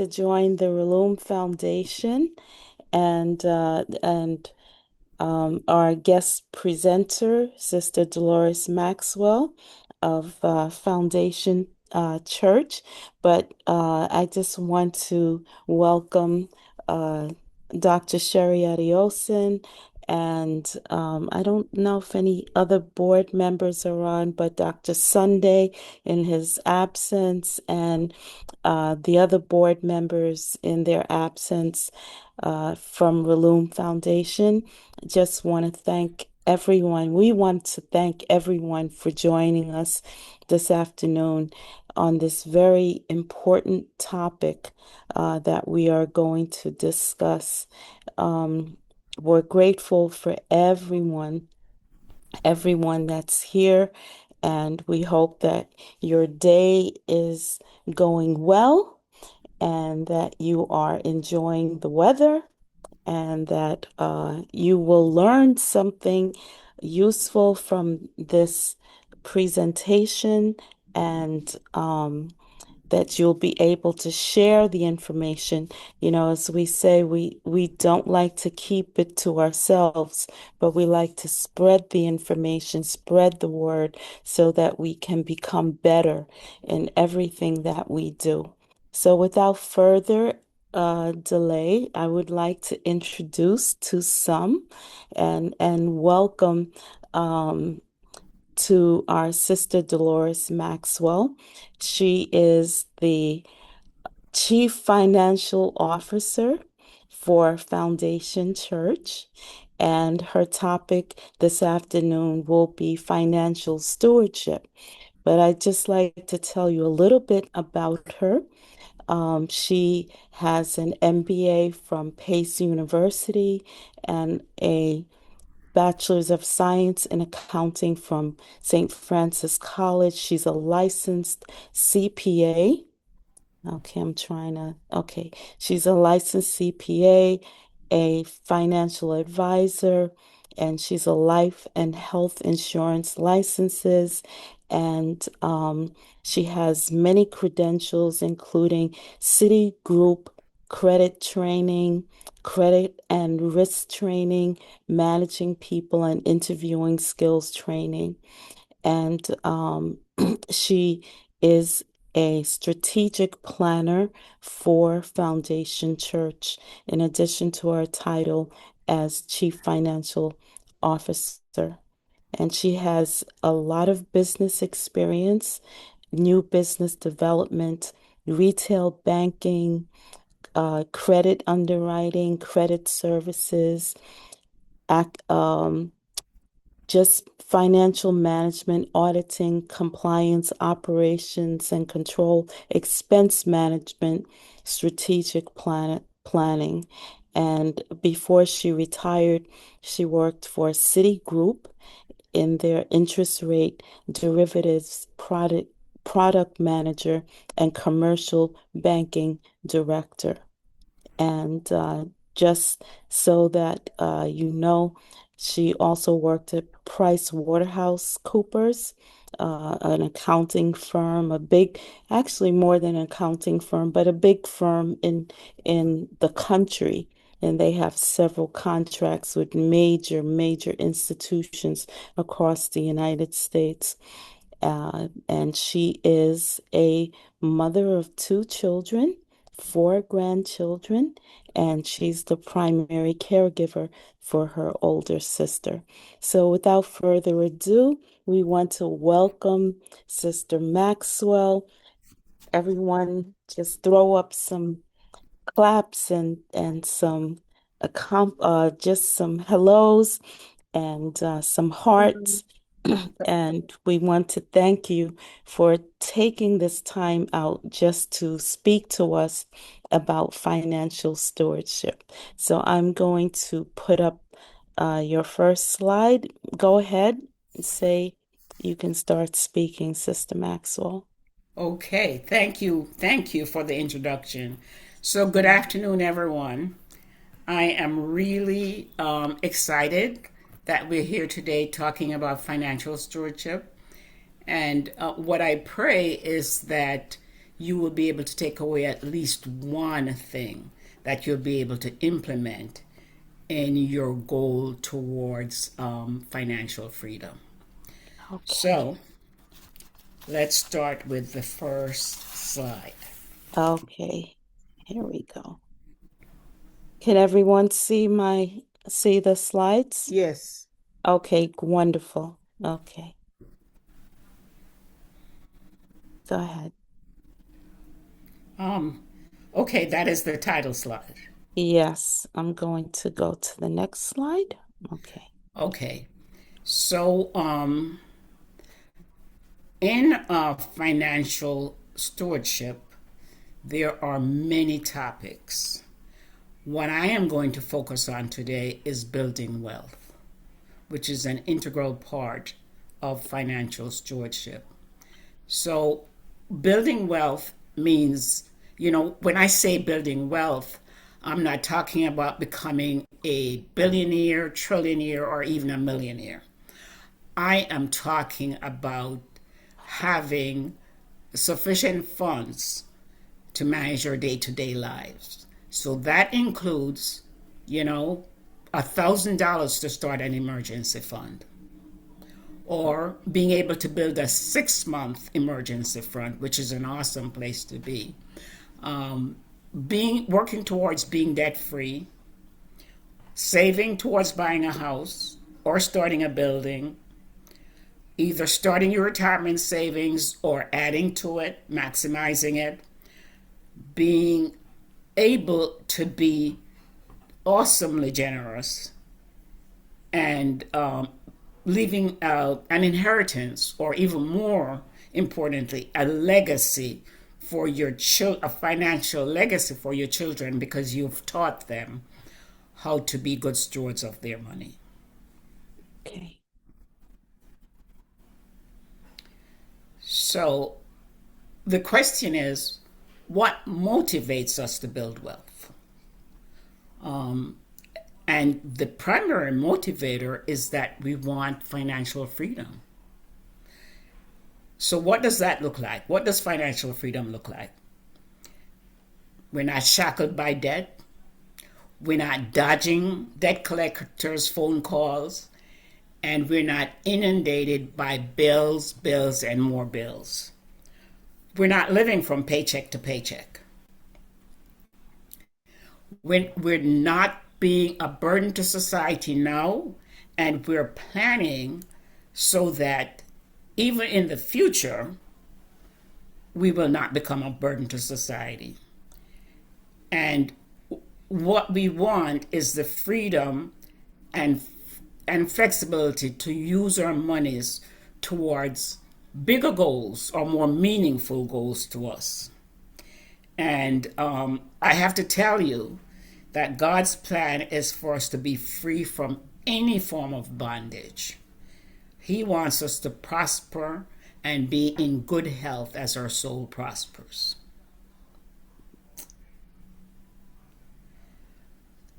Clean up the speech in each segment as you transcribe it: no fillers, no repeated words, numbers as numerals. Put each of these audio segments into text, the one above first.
join the Relum Foundation and our guest presenter, Sister Dolores Maxwell of Foundation Church. But I just want to welcome uh, Dr. Sherry Adioson. And I don't know if any other board members are on, but Dr. Sunday in his absence, and the other board members in their absence from Relume Foundation. Just want to thank everyone. We want to thank everyone for joining us this afternoon on this very important topic that we are going to discuss. Um, we're grateful for everyone that's here, and we hope that your day is going well and that you are enjoying the weather and that you will learn something useful from this presentation and that you'll be able to share the information. You know, as we say, we don't like to keep it to ourselves, but we like to spread the information, spread the word so that we can become better in everything that we do. So without further delay, I would like to introduce to some and welcome to our sister Dolores Maxwell. She is the Chief Financial Officer for Foundation Church, and her topic this afternoon will be financial stewardship. But I'd just like to tell you a little bit about her. She has an MBA from Pace University and a Bachelor's of Science in Accounting from St. Francis College. She's a licensed CPA. Okay. She's a licensed CPA, a financial advisor, and she's a life and health insurance licenses. And she has many credentials, including Citigroup credit training, credit and risk training, managing people and interviewing skills training. And she is a strategic planner for Foundation Church, in addition to her title as Chief Financial Officer. And she has a lot of business experience, new business development, retail banking, credit underwriting, credit services, ac just financial management, auditing, compliance, operations and control, expense management, planning. And before she retired, she worked for Citigroup in their interest rate derivatives product manager and commercial banking director. And just so that you know, she also worked at Price Waterhouse Coopers, an accounting firm, actually more than an accounting firm, but a big firm in the country. And they have several contracts with major institutions across the United States. And she is a mother of two children, four grandchildren, and she's the primary caregiver for her older sister. So without further ado, we want to welcome Sister Maxwell. Everyone, just throw up some claps and some just some hellos and some Mhm. hearts. And we want to thank you for taking this time out just to speak to us about financial stewardship. So I'm going to put up your first slide. Go ahead and say you can start speaking, Sister Maxwell. Okay, thank you. Thank you for the introduction. So, good afternoon, everyone. I am really excited that we're here today talking about financial stewardship. And what I pray is that you will be able to take away at least one thing that you'll be able to implement in your goal towards financial freedom. Okay. So let's start with the first slide. Okay. Here we go. Can everyone see the slides? Yes. Okay, wonderful. Okay. Go ahead. Um, okay, that is the title slide. Yes, I'm going to go to the next slide. Okay. Okay, so in financial stewardship, there are many topics. What I am going to focus on today is building wealth, which is an integral part of financial stewardship. So, building wealth means, when I say building wealth, I'm not talking about becoming a billionaire, trillionaire, or even a millionaire. I am talking about having sufficient funds to manage your day to day lives. So that includes, $1,000 to start an emergency fund, or being able to build a 6 month emergency fund, which is an awesome place to be. Being working towards being debt free, saving towards buying a house or starting a building, either starting your retirement savings or adding to it, maximizing it, being able to be awesomely generous, and leaving an inheritance, or even more importantly, a legacy for your a financial legacy for your children, because you've taught them how to be good stewards of their money. Okay. So the question is, what motivates us to build wealth? And the primary motivator is that we want financial freedom. So, what does that look like? What does financial freedom look like? We're not shackled by debt. We're not dodging debt collectors' phone calls. And we're not inundated by bills, bills, and more bills. We're not living from paycheck to paycheck. We're not being a burden to society now, and we're planning so that even in the future, we will not become a burden to society. And what we want is the freedom and and flexibility to use our monies towards bigger goals or more meaningful goals to us. And I have to tell you that God's plan is for us to be free from any form of bondage. He wants us to prosper and be in good health as our soul prospers.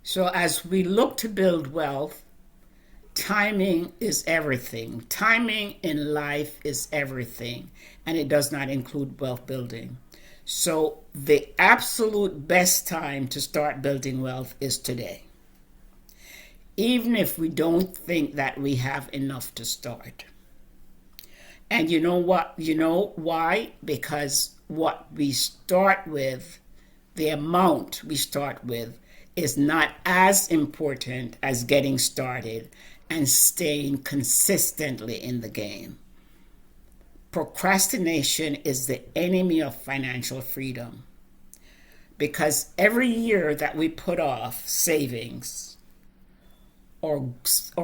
So, as we look to build wealth, timing is everything. Timing in life is everything, and it does not include wealth building. So, the absolute best time to start building wealth is today, even if we don't think that we have enough to start. And you know what? You know why? Because what we start with, the amount we start with, is not as important as getting started and staying consistently in the game. Procrastination is the enemy of financial freedom, because every year that we put off savings, or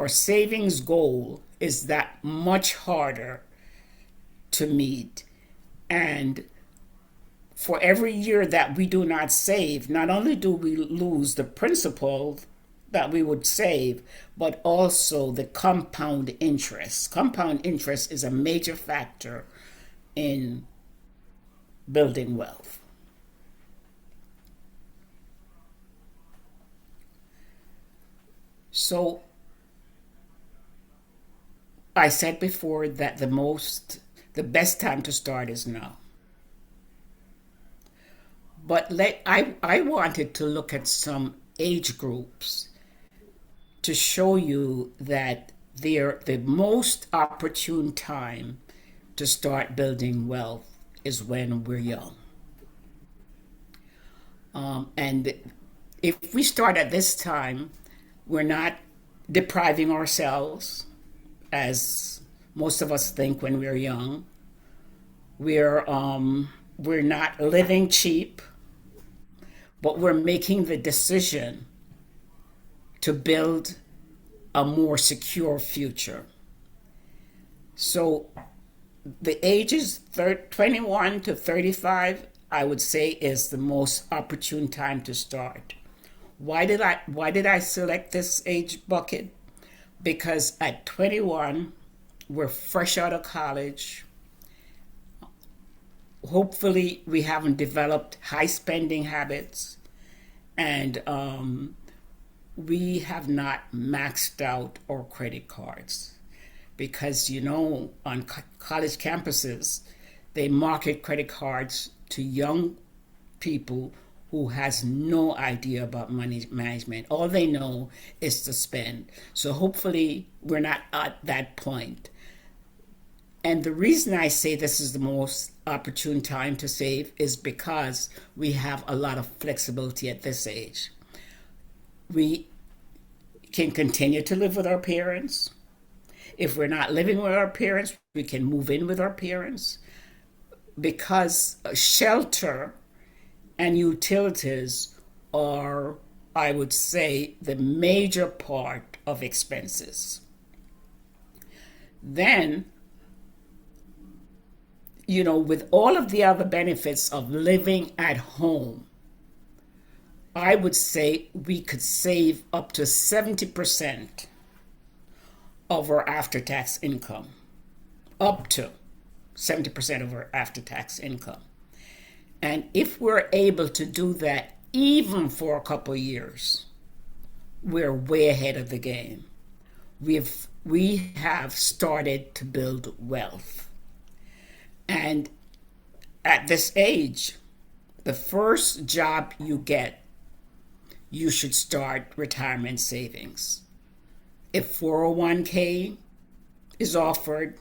savings goal, is that much harder to meet. And for every year that we do not save, not only do we lose the principal that we would save, but also the compound interest. Compound interest is a major factor in building wealth. So I said before that the best time to start is now. But I wanted to look at some age groups to show you that they're the most opportune time to start building wealth is when we're young. And if we start at this time, we're not depriving ourselves as most of us think when we're young. We're not living cheap, but we're making the decision to build a more secure future. So the ages 21 to 35, I would say, is the most opportune time to start. Why did I select this age bucket? Because at 21, we're fresh out of college. Hopefully, we haven't developed high spending habits, and we have not maxed out our credit cards. Because, on college campuses, they market credit cards to young people who has no idea about money management. All they know is to spend. So hopefully we're not at that point. And the reason I say this is the most opportune time to save is because we have a lot of flexibility at this age. We can continue to live with our parents. If we're not living with our parents, we can move in with our parents, because shelter and utilities are, I would say, the major part of expenses. Then, with all of the other benefits of living at home, I would say we could save up to 70% of our after tax income. Up to 70% of our after tax income. And if we're able to do that even for a couple of years, we're way ahead of the game. We have started to build wealth. And at this age, the first job you get, you should start retirement savings. If 401k is offered,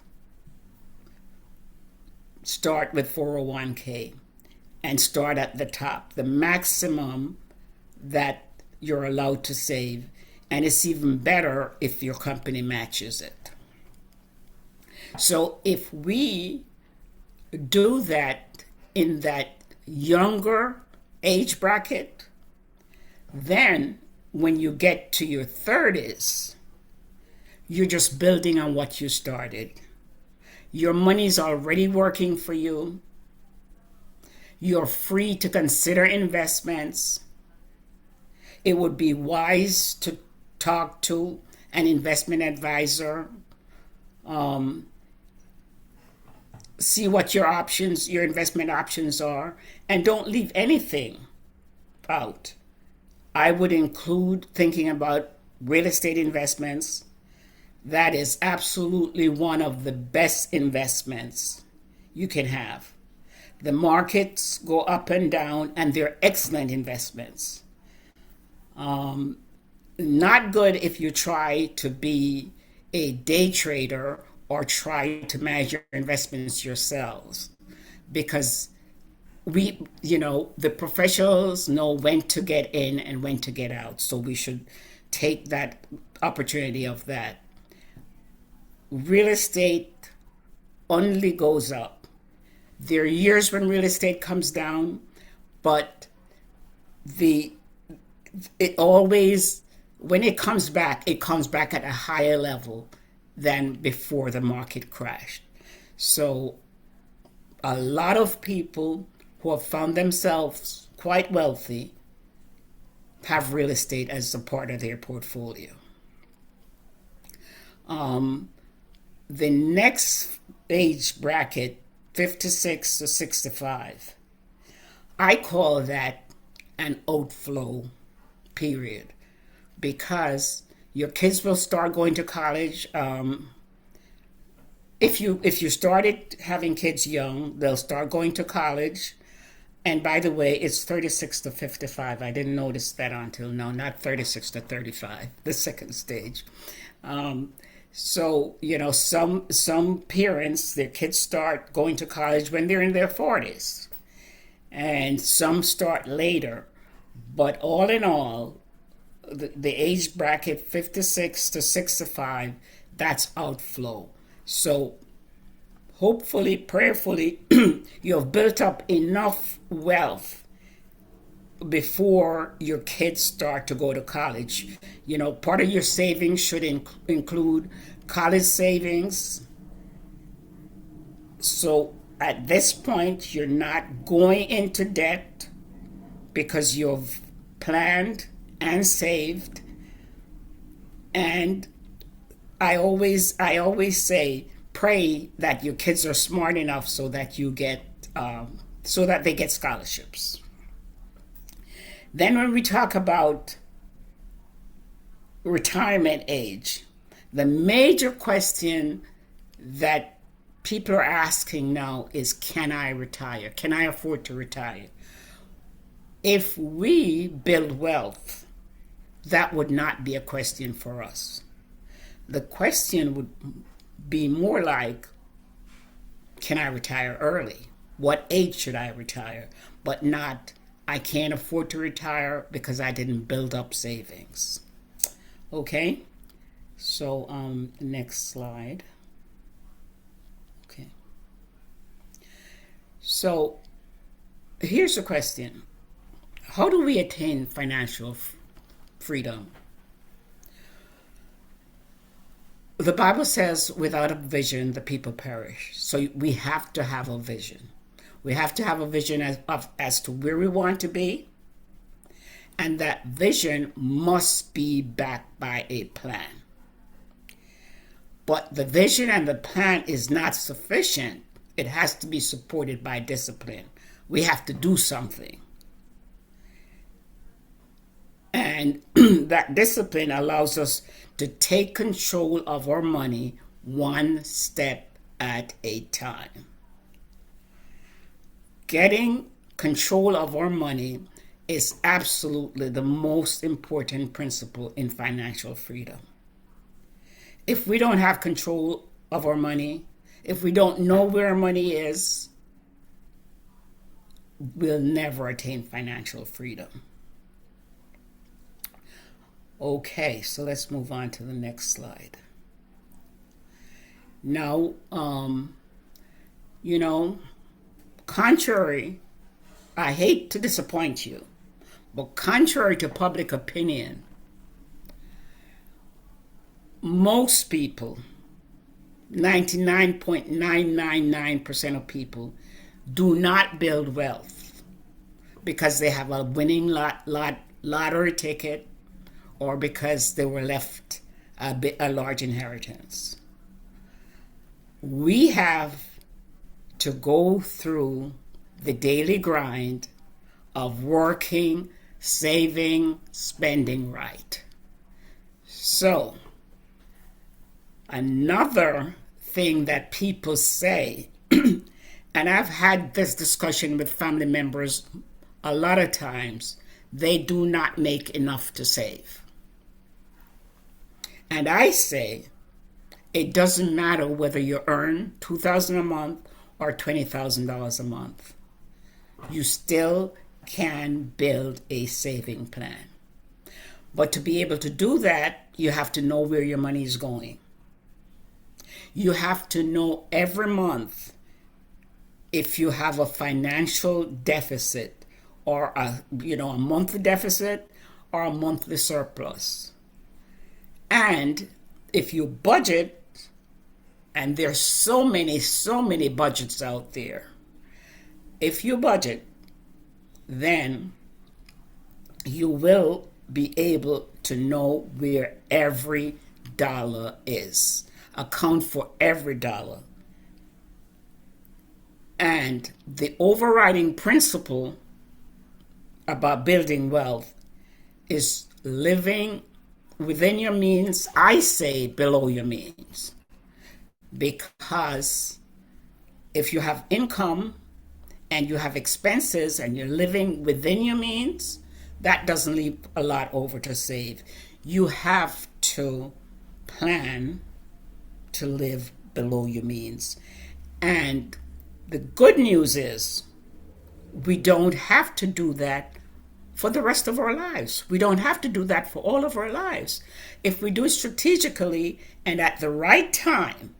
start with 401k and start at the top, the maximum that you're allowed to save. And it's even better if your company matches it. So if we do that in that younger age bracket, then when you get to your 30s, you're just building on what you started. Your money's already working for you. You're free to consider investments. It would be wise to talk to an investment advisor. See what your investment options are, and don't leave anything out. I would include thinking about real estate investments. That is absolutely one of the best investments you can have. The markets go up and down, and they're excellent investments. Not good if you try to be a day trader or try to manage your investments yourselves, because the professionals know when to get in and when to get out. So we should take that opportunity of that. Real estate only goes up. There are years when real estate comes down, but it always, when it comes back at a higher level than before the market crashed. So a lot of people who have found themselves quite wealthy have real estate as a part of their portfolio. The next age bracket, 56 to 65, I call that an outflow period, because your kids will start going to college. If you started having kids young, they'll start going to college, And by the way, it's 36 to 55. I didn't notice that until now, not 36 to 35, the second stage. Um, so, some parents, their kids start going to college when they're in their 40s, and some start later. But all in all, the age bracket 56 to 65, that's outflow. So hopefully, prayerfully, you have built up enough wealth before your kids start to go to college. Part of your savings should include college savings. So at this point, you're not going into debt because you've planned and saved. And I always say, pray that your kids are smart enough so that they get scholarships. Then when we talk about retirement age, the major question that people are asking now is, can I retire? Can I afford to retire? If we build wealth, that would not be a question for us. The question would be more like, can I retire early? What age should I retire? But not, I can't afford to retire because I didn't build up savings. Okay? So, next slide. Okay. So, here's the question. How do we attain financial freedom? The Bible says, without a vision, the people perish. So we have to have a vision. We have to have a vision as to where we want to be. And that vision must be backed by a plan. But the vision and the plan is not sufficient. It has to be supported by discipline. We have to do something. And that discipline allows us to take control of our money one step at a time. Getting control of our money is absolutely the most important principle in financial freedom. If we don't have control of our money, if we don't know where our money is, we'll never attain financial freedom. Okay, so let's move on to the next slide. Now, contrary, I hate to disappoint you, but contrary to public opinion, most people, 99.999% of people, do not build wealth because they have a winning lottery ticket, or because they were left a large inheritance. We have to go through the daily grind of working, saving, spending right. So, another thing that people say, and I've had this discussion with family members a lot of times, they do not make enough to save. And I say, it doesn't matter whether you earn $2,000 a month or $20,000 a month. You still can build a saving plan. But to be able to do that, you have to know where your money is going. You have to know every month if you have a financial deficit, or a monthly deficit or a monthly surplus. And if you budget, and there's so many budgets out there, if you budget, then you will be able to know where every dollar is, account for every dollar. And the overriding principle about building wealth is living within your means. I say below your means, because if you have income and you have expenses and you're living within your means, that doesn't leave a lot over to save. You have to plan to live below your means. And the good news is we don't have to do that for the rest of our lives. We don't have to do that for all of our lives. If we do it strategically and at the right time,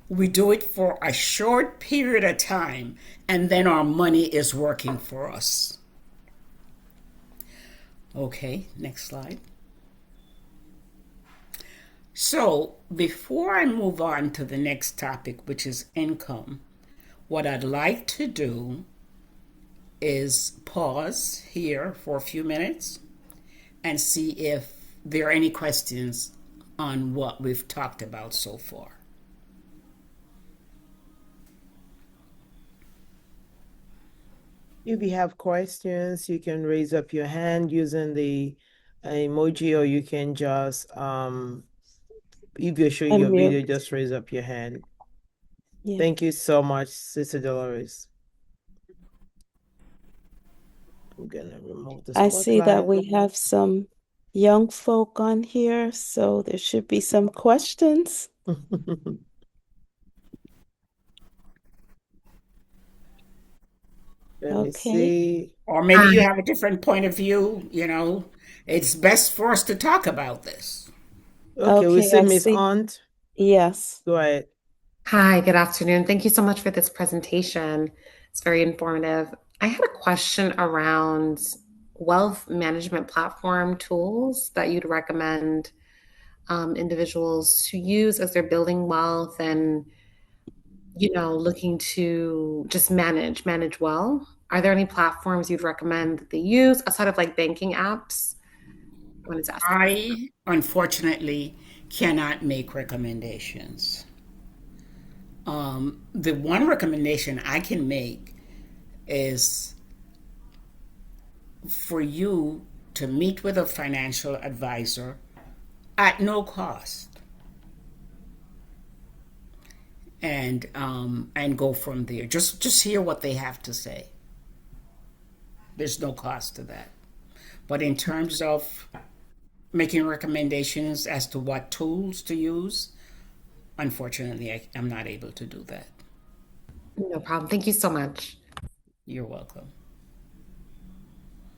we do it for a short period of time, and then our money is working for us. Okay, next slide. So, before I move on to the next topic, which is income, what I'd like to do is pause here for a few minutes and see if there are any questions on what we've talked about so far. If you have questions, you can raise up your hand using the emoji, or you can just, if you're showing your video, Unmute. just raise up your hand. Yeah. Thank you so much, Sister Dolores. I'm gonna remove the I see that spotlight. we have some young folk on here, so there should be some questions. Let me Okay. see. Or maybe you have a different point of view, you know. It's best for us to talk about this. Okay, we Okay, see I Miss see. Aunt. Yes. Go ahead. Hi, good afternoon. Thank you so much for this presentation. It's very informative. I had a question around wealth management platform tools that you'd recommend individuals to use as they're building wealth and, looking to just manage well. Are there any platforms you'd recommend that they use outside of like banking apps? I wanted to ask. I, unfortunately, cannot make recommendations. The one recommendation I can make is for you to meet with a financial advisor at no cost and go from there. Just hear what they have to say. There's no cost to that. But in terms of making recommendations as to what tools to use, unfortunately, I'm not able to do that. No problem. Thank you so much. You're welcome.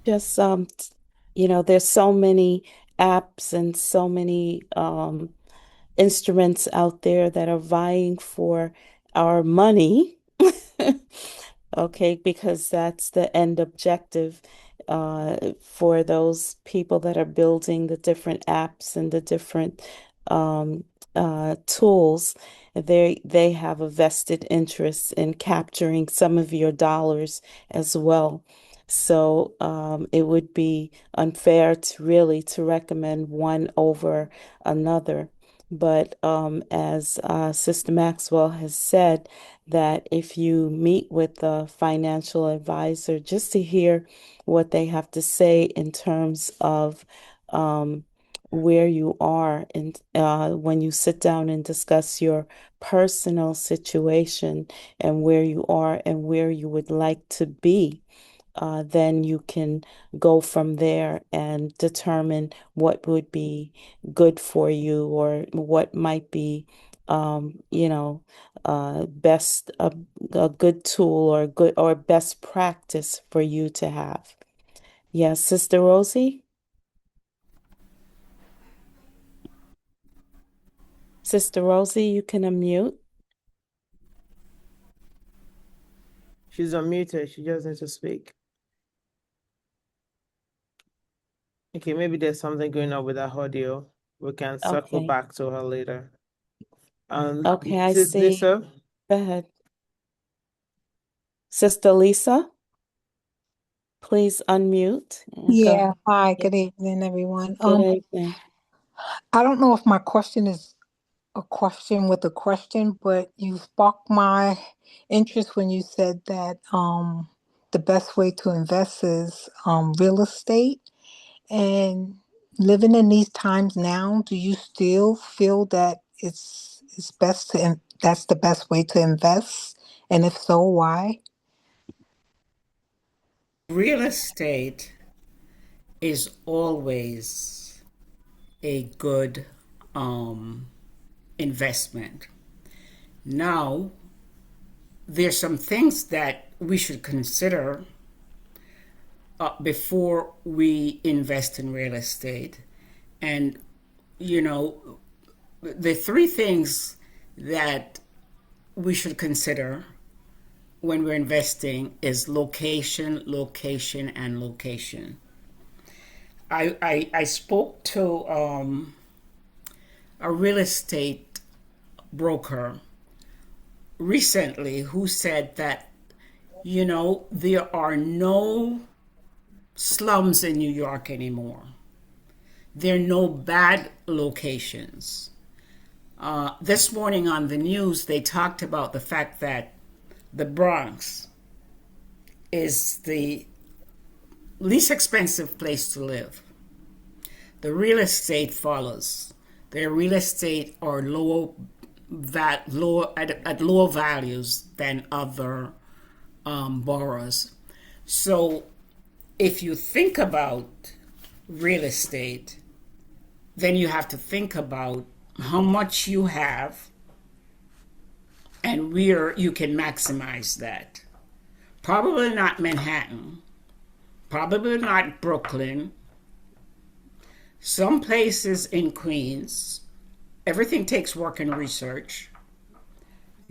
Just there's so many apps and so many instruments out there that are vying for our money. Okay, because that's the end objective for those people that are building the different apps and the different um, tools. They have a vested interest in capturing some of your dollars as well. So it would be unfair to recommend one over another. But as Sister Maxwell has said, that if you meet with a financial advisor just to hear what they have to say in terms of um, where you are and when you sit down and discuss your personal situation and where you are and where you would like to be, then you can go from there and determine what would be good for you or what might be, best a good tool or good or best practice for you to have. Yes, Sister Rosie? Sister Rosie, you can unmute. She's unmuted. She just needs to speak. Okay, maybe there's something going on with her audio. We can circle Okay. back to her later. Okay, I Sis see. Lisa, Go ahead. Sister Lisa, please unmute and go. Yeah, hi, Yeah, good evening, everyone. good evening. I don't know if my question is a question with a question, but you sparked my interest when you said that the best way to invest is real estate. And living in these times now, do you still feel that it's best to that's the best way to invest? And if so, why? Real estate is always a good investment. Now, there's some things that we should consider before we invest in real estate. And, you know, the three things that we should consider when we're investing is location, location, and location. I spoke to a real estate broker recently who said that, there are no slums in New York anymore. There are no bad locations. This morning on the news, they talked about the fact that the Bronx is the least expensive place to live. The real estate follows. Their real estate are at lower values than other boroughs. So if you think about real estate, then you have to think about how much you have and where you can maximize that. Probably not Manhattan, probably not Brooklyn, some places in Queens. Everything takes work and research.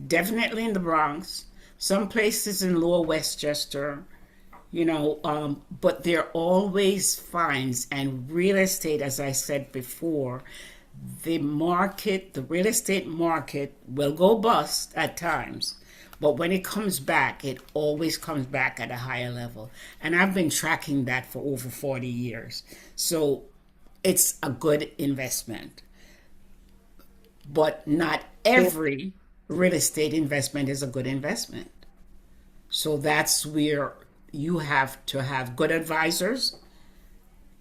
Definitely in the Bronx, some places in Lower Westchester, but there always finds, and real estate, as I said before, the real estate market will go bust at times, but when it comes back, it always comes back at a higher level. And I've been tracking that for over 40 years. So it's a good investment. But not every real estate investment is a good investment. So that's where you have to have good advisors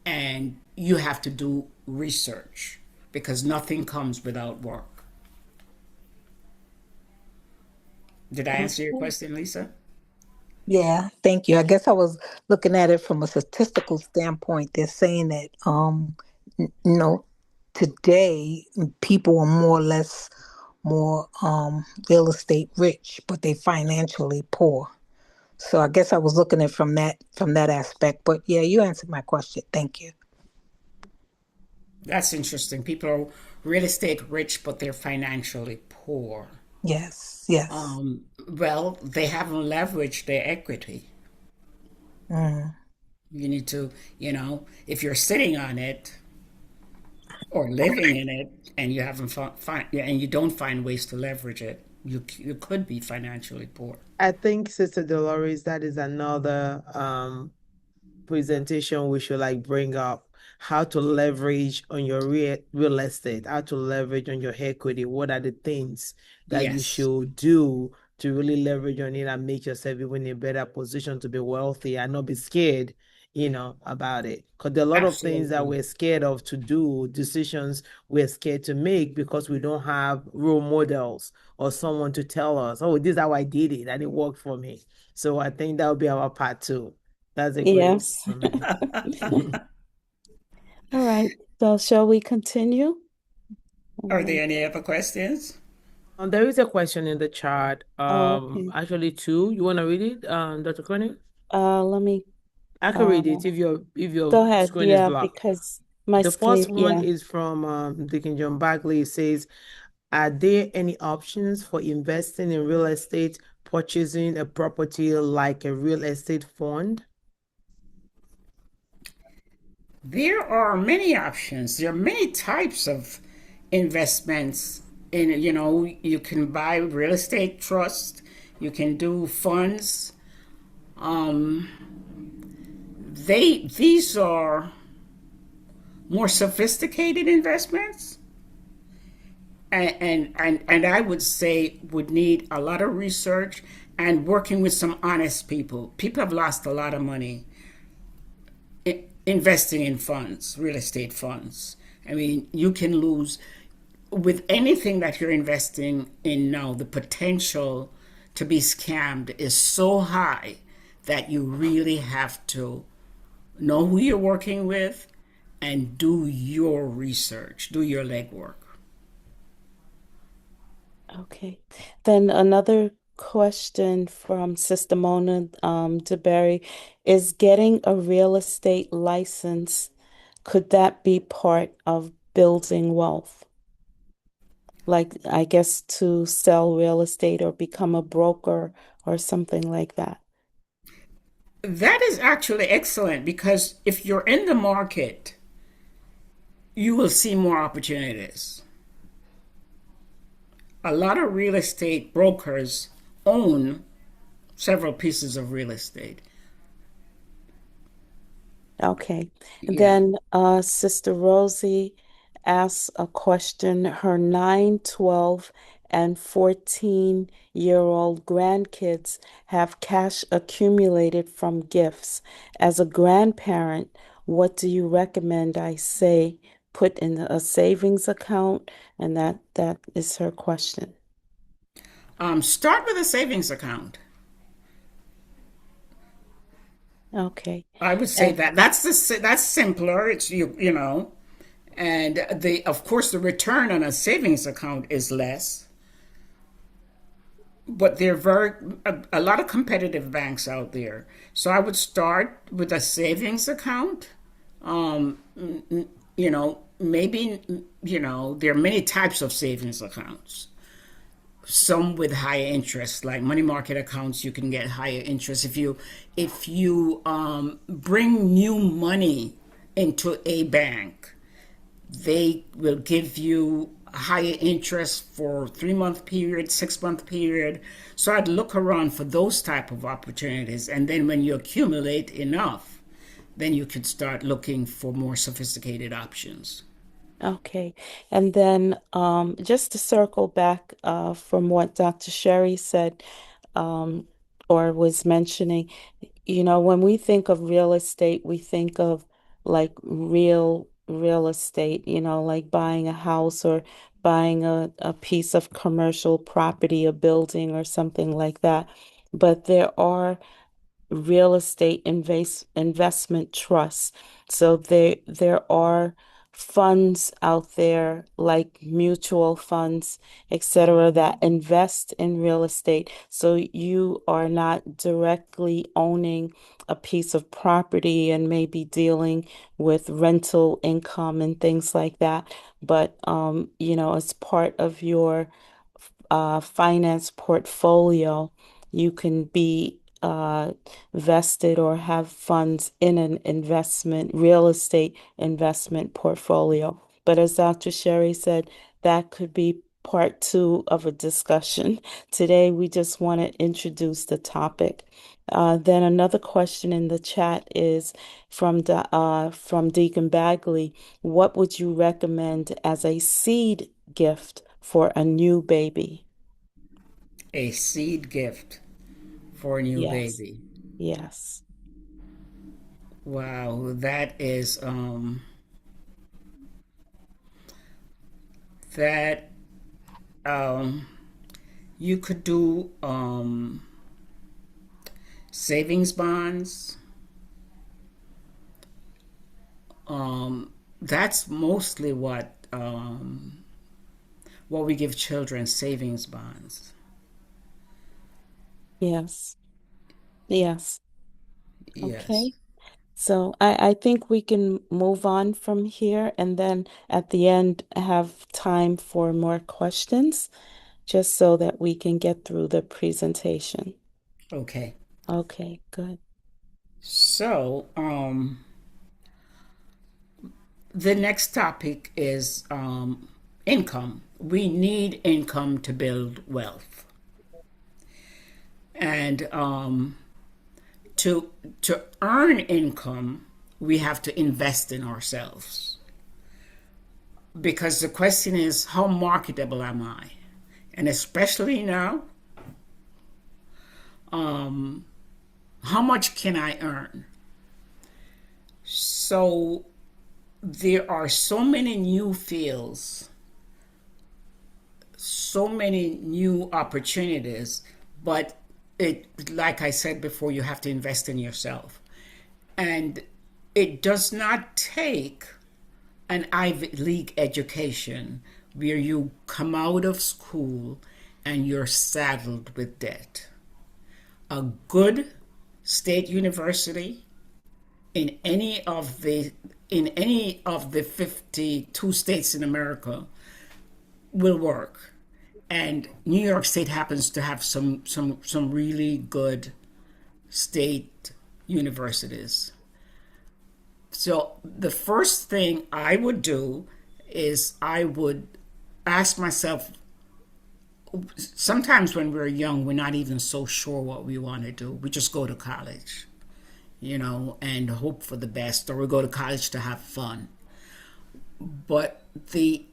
and you have to do research because nothing comes without work. Did I answer your question, Lisa? Yeah, thank you. I guess I was looking at it from a statistical standpoint. They're saying that you know, today people are more or less more real estate rich, but they financially poor. So I guess I was looking at it from that aspect. But yeah, you answered my question. Thank you. That's interesting. People are real estate rich, but they're financially poor. Yes, yes. Well, they haven't leveraged their equity. Mm. You need to, if you're sitting on it or living in it and you haven't and you don't find ways to leverage it, you could be financially poor. I think, Sister Dolores, that is another presentation we should like bring up how to leverage on your real estate, how to leverage on your equity. What are the things that you Yes, should do to really leverage on it and make yourself even in a better position to be wealthy and not be scared, about it. Because there are a lot of things that absolutely. we're scared of to do, decisions we're scared to make because we don't have role models or someone to tell us, oh, this is how I did it and it worked for me. So I think that will be our part two. That's a great Yes. comment. All right. So shall we continue? All Are right. there any other questions? There is a question in the chat. Oh, okay. Actually two. You want to read it, Dr. Connie? Let me I can uh read it if your go ahead. screen is Yeah, blocked. because my The first screen, one yeah. is from Deacon John Bagley. It says, "Are there any options for investing in real estate, purchasing a property like a real estate fund?" There are many options. There are many types of investments. You can buy real estate trust. You can do funds. Um, these are more sophisticated investments, and I would say would need a lot of research and working with some honest people. People have lost a lot of money investing in funds, real estate funds. I mean, you can lose with anything that you're investing in now. The potential to be scammed is so high that you really have to know who you're working with and do your research, do your legwork. Okay. Then another question from Sister Mona DeBerry is getting a real estate license, could that be part of building wealth? Like, I guess to sell real estate or become a broker or something like that. That is actually excellent because if you're in the market, you will see more opportunities. A lot of real estate brokers own several pieces of real estate. Okay. And Yeah. then Sister Rosie asks a question. Her 9, 12, and 14-year-old grandkids have cash accumulated from gifts. As a grandparent, what do you recommend I say put in a savings account? And that is her question. Start with a savings account. Okay. I would say And that that's simpler. It's you know, and the of course the return on a savings account is less, but there are a lot of competitive banks out there. So I would start with a savings account. Um, maybe there are many types of savings accounts. Some with higher interest, like money market accounts, you can get higher interest if you bring new money into a bank. They will give you higher interest for 3 month period, 6 month period. So I'd look around for those type of opportunities, and then when you accumulate enough, then you could start looking for more sophisticated options. Okay. And then just to circle back from what Dr. Sherry said um, or was mentioning, when we think of real estate, we think of like real estate, like buying a house or buying a piece of commercial property, a building or something like that. But there are real estate investment trusts. So there are funds out there like mutual funds, etc., that invest in real estate. So you are not directly owning a piece of property and maybe dealing with rental income and things like that. But as part of your finance portfolio, you can be vested or have funds in an real estate investment portfolio. But as Dr. Sherry said, that could be part two of a discussion. Today, we just want to introduce the topic. Then another question in the chat is from Deacon Bagley. What would you recommend as a seed gift for a new baby? A seed gift for a new Yes, baby. yes, Wow, that um you could do savings bonds. That's mostly what we give children, savings bonds. yes, yes. Yes. Okay. So I think we can move on from here and then at the end have time for more questions, just so that we can get through the presentation. Okay. Okay, good. So, the next topic is income. We need income to build wealth, and to earn income, we have to invest in ourselves. Because the question is, how marketable am I? And especially now, how much can I earn? So there are so many new fields, so many new opportunities, but like I said before, you have to invest in yourself. And it does not take an Ivy League education where you come out of school and you're saddled with debt. A good state university in any of the 52 states in America will work. And New York State happens to have some really good state universities. So the first thing I would do is I would ask myself, sometimes when we're young, we're not even so sure what we want to do. We just go to college, and hope for the best, or we go to college to have fun. But the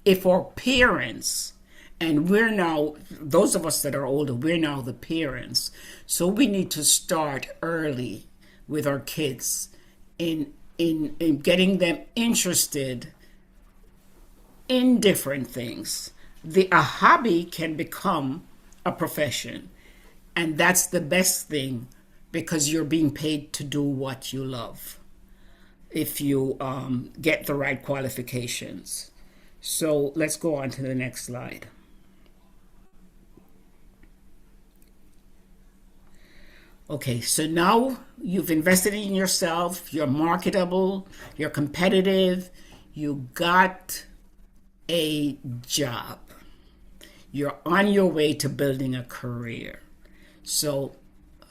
if our parents, and we're now, those of us that are older, we're now the parents, so we need to start early with our kids in getting them interested in different things. A hobby can become a profession, and that's the best thing because you're being paid to do what you love if you get the right qualifications. So let's go on to the next slide. Okay, so now you've invested in yourself, you're marketable, you're competitive, you got a job, you're on your way to building a career. So,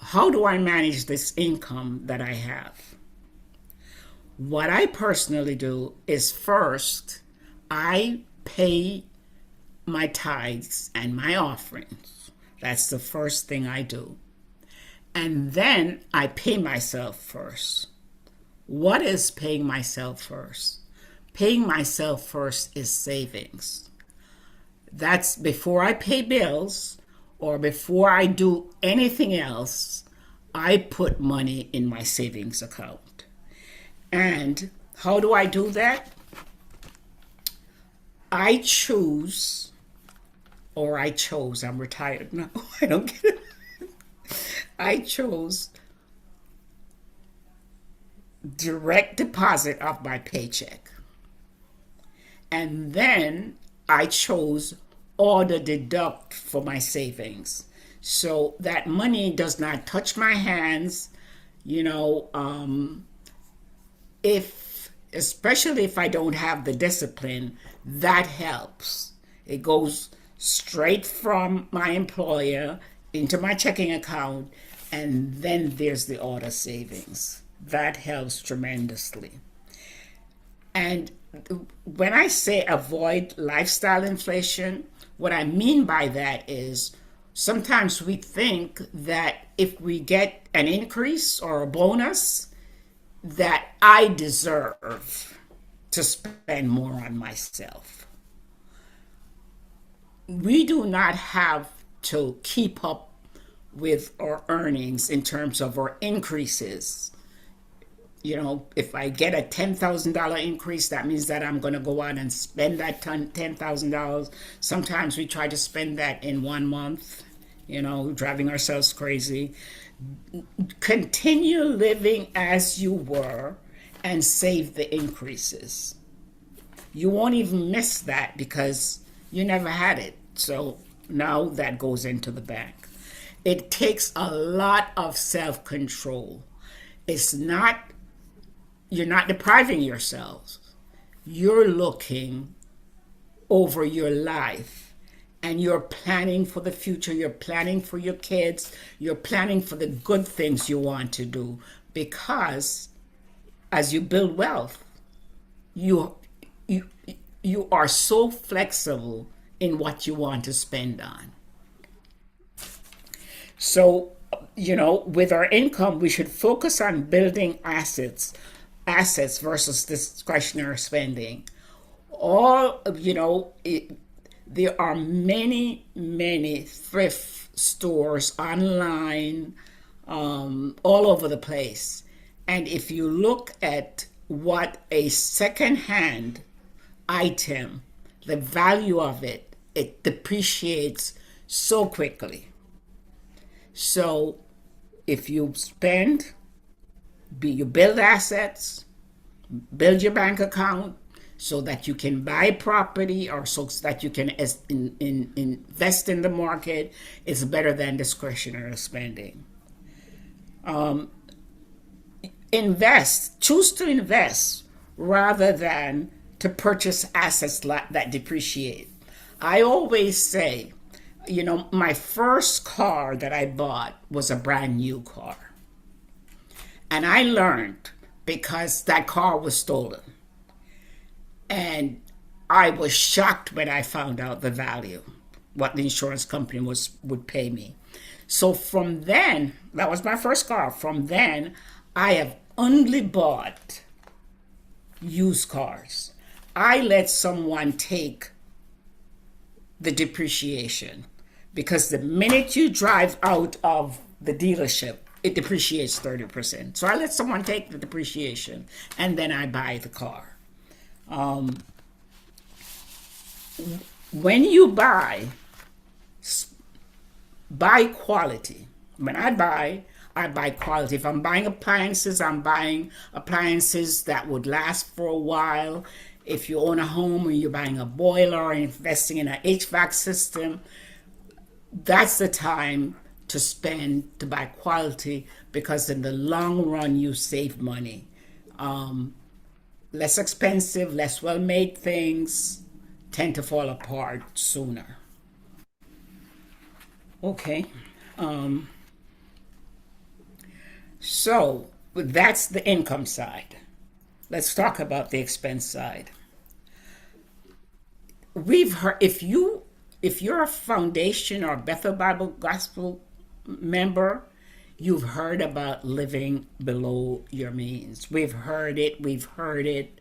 how do I manage this income that I have? What I personally do is first, I pay my tithes and my offerings. That's the first thing I do. And then I pay myself first. What is paying myself first? Paying myself first is savings. That's before I pay bills or before I do anything else, I put money in my savings account. And how do I do that? I chose, I'm retired now, I don't get it. I chose direct deposit of my paycheck. And then I chose auto deduct for my savings. So that money does not touch my hands, especially if I don't have the discipline, that helps. It goes straight from my employer into my checking account, and then there's the auto savings. That helps tremendously. And when I say avoid lifestyle inflation, what I mean by that is sometimes we think that if we get an increase or a bonus, that I deserve to spend more on myself. We do not have to keep up with our earnings in terms of our increases. If I get a $10,000 increase, that means that I'm going to go out and spend that $10,000. Sometimes we try to spend that in 1 month, driving ourselves crazy. Continue living as you were and save the increases. You won't even miss that because you never had it. So now that goes into the bank. It takes a lot of self-control. You're not depriving yourselves. You're looking over your life and you're planning for the future. You're planning for your kids. You're planning for the good things you want to do, because as you build wealth, you are so flexible in what you want to spend on. So, with our income, we should focus on building assets versus discretionary spending. There are many thrift stores online, all over the place. And if you look at what a second-hand item, the value of it depreciates so quickly. So if you spend, you build assets, build your bank account so that you can buy property or so that you can invest in the market, it's better than discretionary spending. Choose to invest rather than to purchase assets that depreciate. I always say, my first car that I bought was a brand new car. And I learned because that car was stolen. And I was shocked when I found out the value, what the insurance company would pay me. So from then, that was my first car. From then, I have only bought used cars. I let someone take the depreciation because the minute you drive out of the dealership, it depreciates 30%. So I let someone take the depreciation and then I buy the car. When you buy quality. When I buy quality. If I'm buying appliances, I'm buying appliances that would last for a while. If you own a home and you're buying a boiler or investing in an HVAC system, that's the time to spend to buy quality because in the long run you save money. Less expensive, less well-made things tend to fall apart sooner. Okay. So that's the income side. Let's talk about the expense side. We've heard if you're a foundation or Bethel Bible Gospel member, you've heard about living below your means. We've heard it.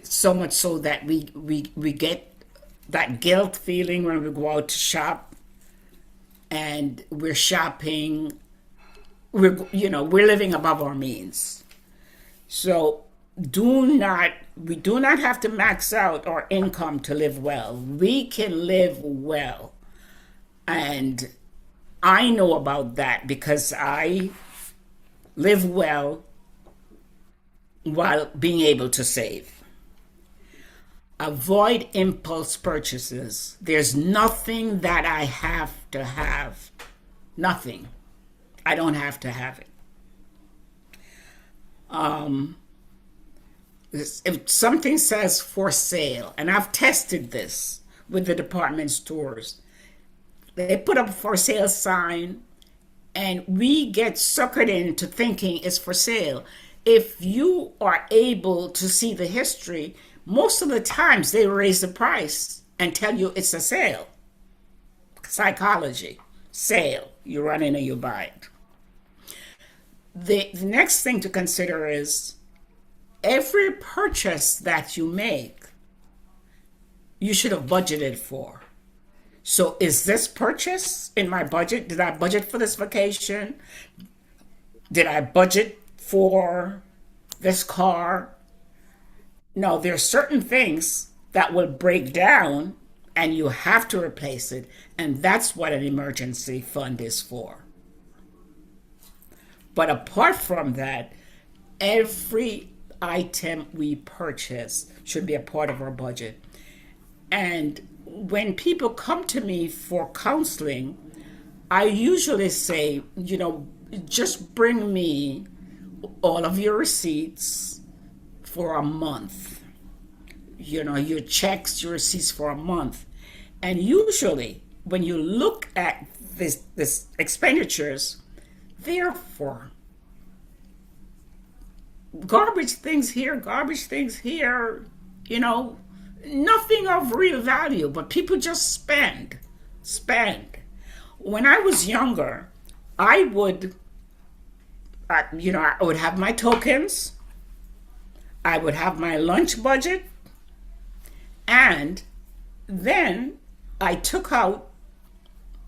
So much so that we get that guilt feeling when we go out to shop and we're shopping. We're living above our means. So we do not have to max out our income to live well. We can live well. And I know about that because I live well while being able to save. Avoid impulse purchases. There's nothing that I have to have. Nothing. I don't have to have it. If something says for sale, and I've tested this with the department stores, they put up a for sale sign and we get suckered into thinking it's for sale. If you are able to see the history, most of the times they raise the price and tell you it's a sale. Psychology, sale, you run in and you buy it. The next thing to consider is every purchase that you make, you should have budgeted for. So is this purchase in my budget? Did I budget for this vacation? Did I budget for this car? No, there are certain things that will break down and you have to replace it. And that's what an emergency fund is for. But apart from that, every item we purchase should be a part of our budget. And when people come to me for counseling, I usually say, just bring me all of your receipts for a month. Your checks, your receipts for a month. And usually when you look at this expenditures, they're for garbage things here, nothing of real value, but people just spend. When I was younger, I would have my tokens, I would have my lunch budget, and then I took out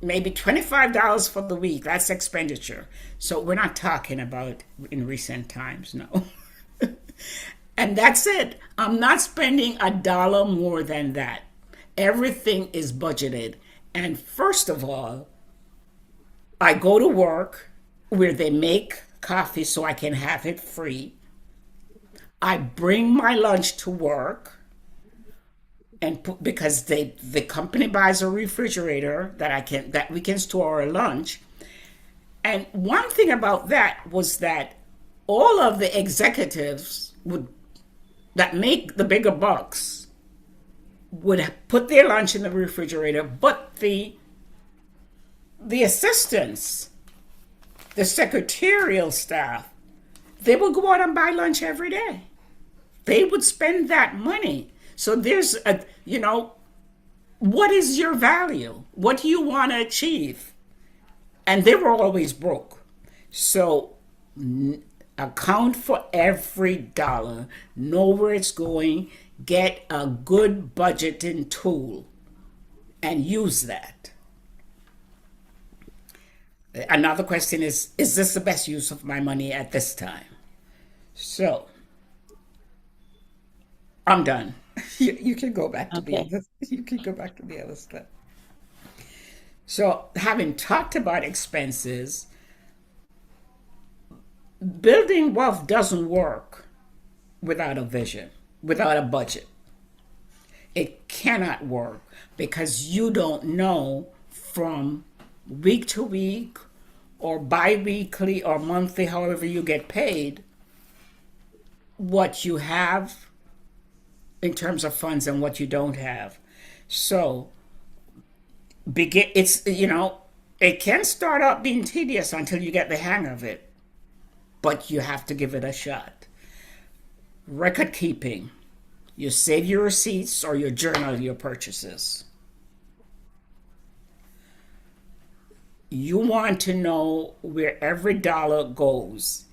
maybe $25 for the week. That's expenditure. So we're not talking about in recent times, no. And that's it. I'm not spending $1 more than that. Everything is budgeted. And first of all, I go to work where they make coffee so I can have it free. I bring my lunch to work and put, because the company buys a refrigerator that we can store our lunch. And one thing about that was that all of the executives would that make the bigger bucks would put their lunch in the refrigerator, but the assistants, the secretarial staff, they would go out and buy lunch every day. They would spend that money. So there's a, what is your value? What do you want to achieve? And they were always broke. So account for every dollar, know where it's going, get a good budgeting tool, and use that. Another question is this the best use of my money at this time? So I'm done. You can go back to the Okay. other. You can go back to the other stuff. So, having talked about expenses, building wealth doesn't work without a vision, without a budget. It cannot work because you don't know from week to week or bi weekly or monthly, however you get paid, what you have in terms of funds and what you don't have. So, it can start out being tedious until you get the hang of it, but you have to give it a shot. Record keeping. You save your receipts or you journal your purchases. You want to know where every dollar goes,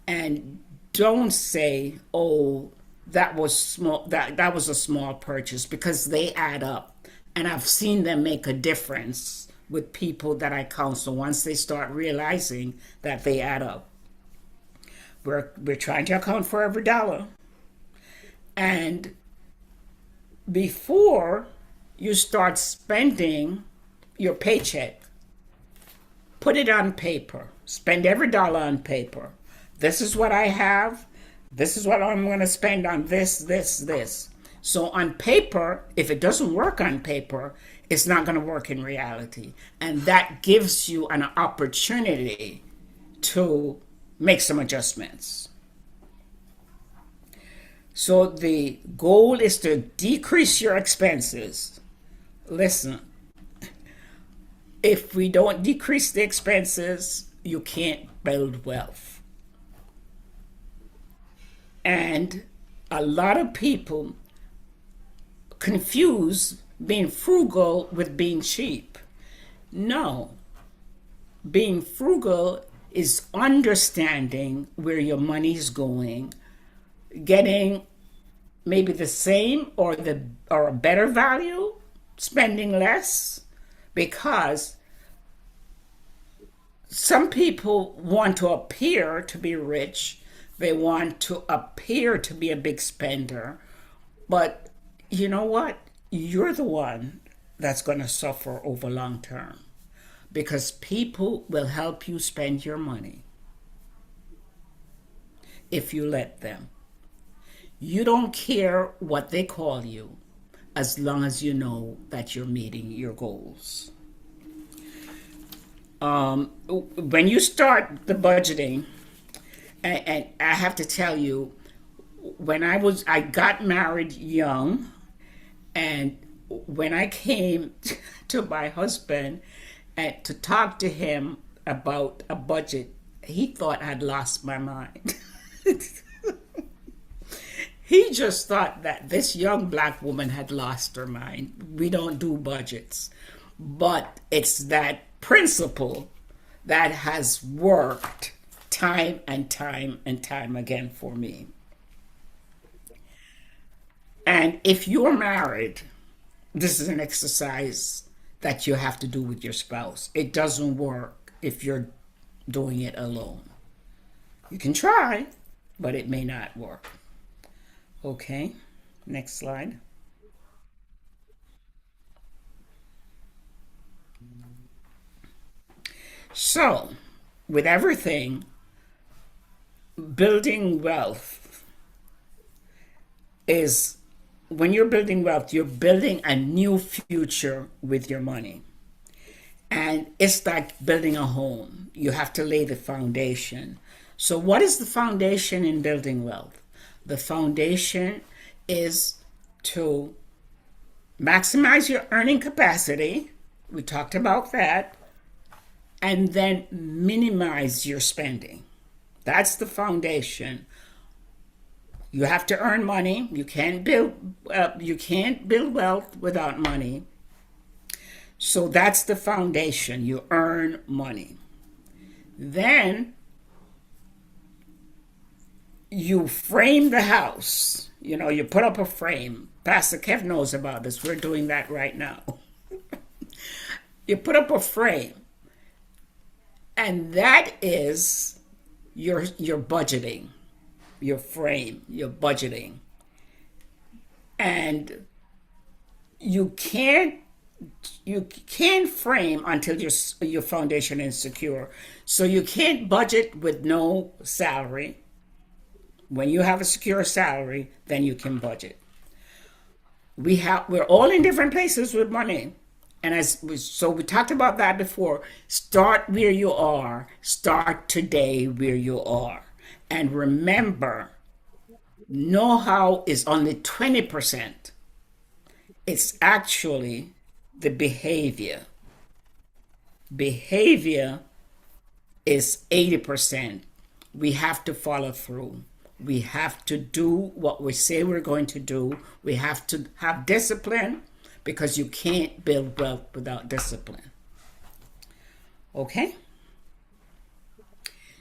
and don't say, "Oh, that was small. That was a small purchase," because they add up. And I've seen them make a difference with people that I counsel once they start realizing that they add up. We're trying to account for every dollar. And before you start spending your paycheck, put it on paper. Spend every dollar on paper. This is what I have. This is what I'm going to spend on this, this, this. So on paper, if it doesn't work on paper, it's not going to work in reality. And that gives you an opportunity to make some adjustments. So the goal is to decrease your expenses. Listen, if we don't decrease the expenses, you can't build wealth. And a lot of people confuse being frugal with being cheap. No, being frugal is understanding where your money's going, getting maybe the same or a better value, spending less, because some people want to appear to be rich, they want to appear to be a big spender, but you know what? You're the one that's going to suffer over long term because people will help you spend your money if you let them. You don't care what they call you as long as you know that you're meeting your goals. When you start the budgeting, and I have to tell you, I got married young, and when I came to my husband and to talk to him about a budget, he thought I'd lost my mind. He just thought that this young black woman had lost her mind. We don't do budgets. But it's that principle that has worked time and time and time again for me. And if you're married, this is an exercise that you have to do with your spouse. It doesn't work if you're doing it alone. You can try, but it may not work. Okay, next slide. So, with everything, building wealth is when you're building wealth, you're building a new future with your money. And it's like building a home. You have to lay the foundation. So, what is the foundation in building wealth? The foundation is to maximize your earning capacity. We talked about that. And then minimize your spending. That's the foundation. You have to earn money. You can't build wealth without money. So that's the foundation. You earn money. Then you frame the house. You put up a frame. Pastor Kev knows about this. We're doing that right now. You put up a frame. And that is your budgeting, your frame, your budgeting. And you can't frame until your foundation is secure. So you can't budget with no salary. When you have a secure salary, then you can budget. We're all in different places with money. And we talked about that before. Start where you are. Start today where you are. And remember, know-how is only 20%. It's actually the behavior. Behavior is 80%. We have to follow through. We have to do what we say we're going to do. We have to have discipline because you can't build wealth without discipline. Okay?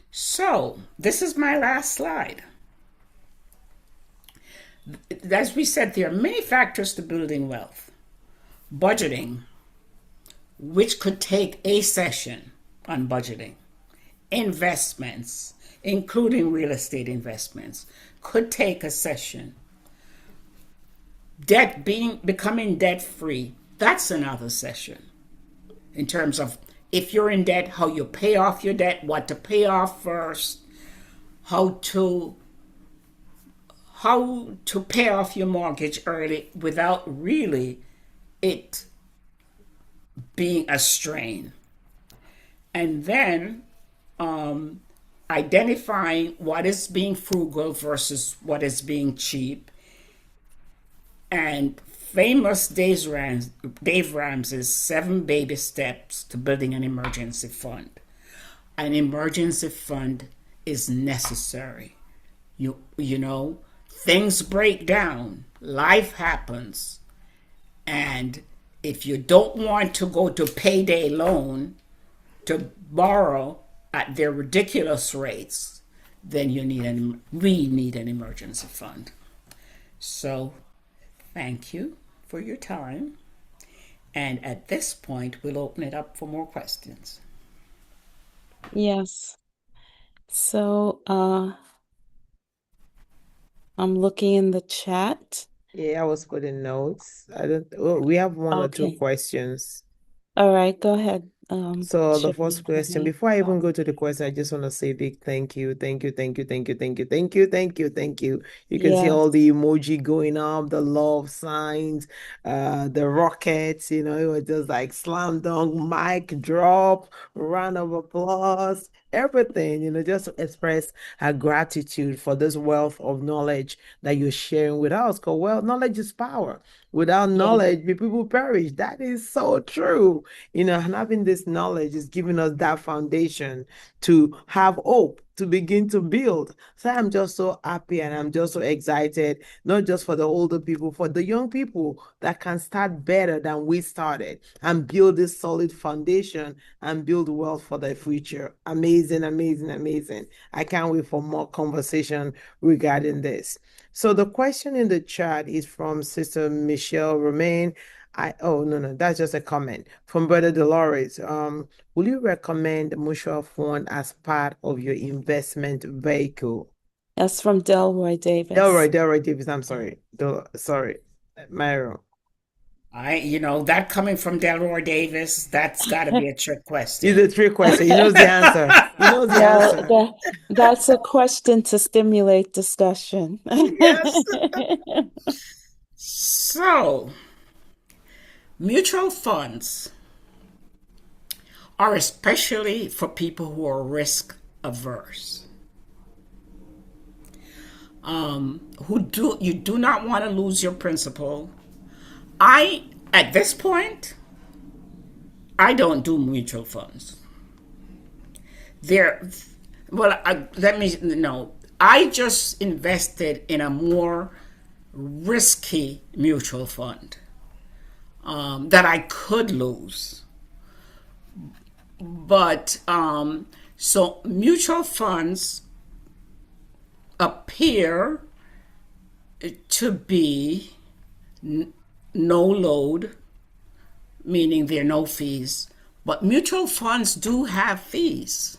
So, this is my last slide. As we said, there are many factors to building wealth. Budgeting, which could take a session on budgeting. Investments, including real estate investments, could take a session. Becoming debt free, that's another session. In terms of if you're in debt, how you pay off your debt, what to pay off first, how to pay off your mortgage early without really it being a strain. And then identifying what is being frugal versus what is being cheap. And famous Dave Ramsey's 7 baby steps to building an emergency fund. An emergency fund is necessary. You know, things break down, life happens, and if you don't want to go to payday loan to borrow at their ridiculous rates, then we need an emergency fund. So thank you for your time. And at this point, we'll open it up for more questions. Yes. So, I'm looking in the chat. Yeah, I was putting notes. I don't. Oh, we have one or two Okay. questions. All right, go ahead, So the first Chairman question, Kennedy. before I even go to the question, I just want to say big thank you, thank you, thank you, thank you, thank you, thank you, thank you, thank you. You can see Yes, all the emoji going up, the love signs, the rockets, it was just like slam dunk, mic drop, round of applause, everything, just to express our gratitude for this wealth of knowledge that you're sharing with us. Because, well, knowledge is power. Without yes, knowledge, the people perish. That is so true. And having this knowledge is giving us that foundation to have hope, to begin to build. So I'm just so happy and I'm just so excited, not just for the older people, for the young people that can start better than we started and build this solid foundation and build wealth for the future. Amazing, amazing, amazing. I can't wait for more conversation regarding this. So the question in the chat is from Sister Michelle Romain. Oh no, that's just a comment from Brother Dolores. Will you recommend mutual fund as part of your investment vehicle? that's from Delroy Davis. Delroy Davis, I'm sorry. Sorry, Myro. That coming from Delroy Davis, that's got to be a trick It's a question. trick question. He knows the answer. He knows the Well, answer. that's a question to stimulate discussion. Yes. So, mutual funds are especially for people who are risk averse, who do you do not want to lose your principal. I At this point, I don't do mutual funds. There, well, let me no. I just invested in a more risky mutual fund that I could lose. But so mutual funds appear to be no load, meaning there are no fees. But mutual funds do have fees.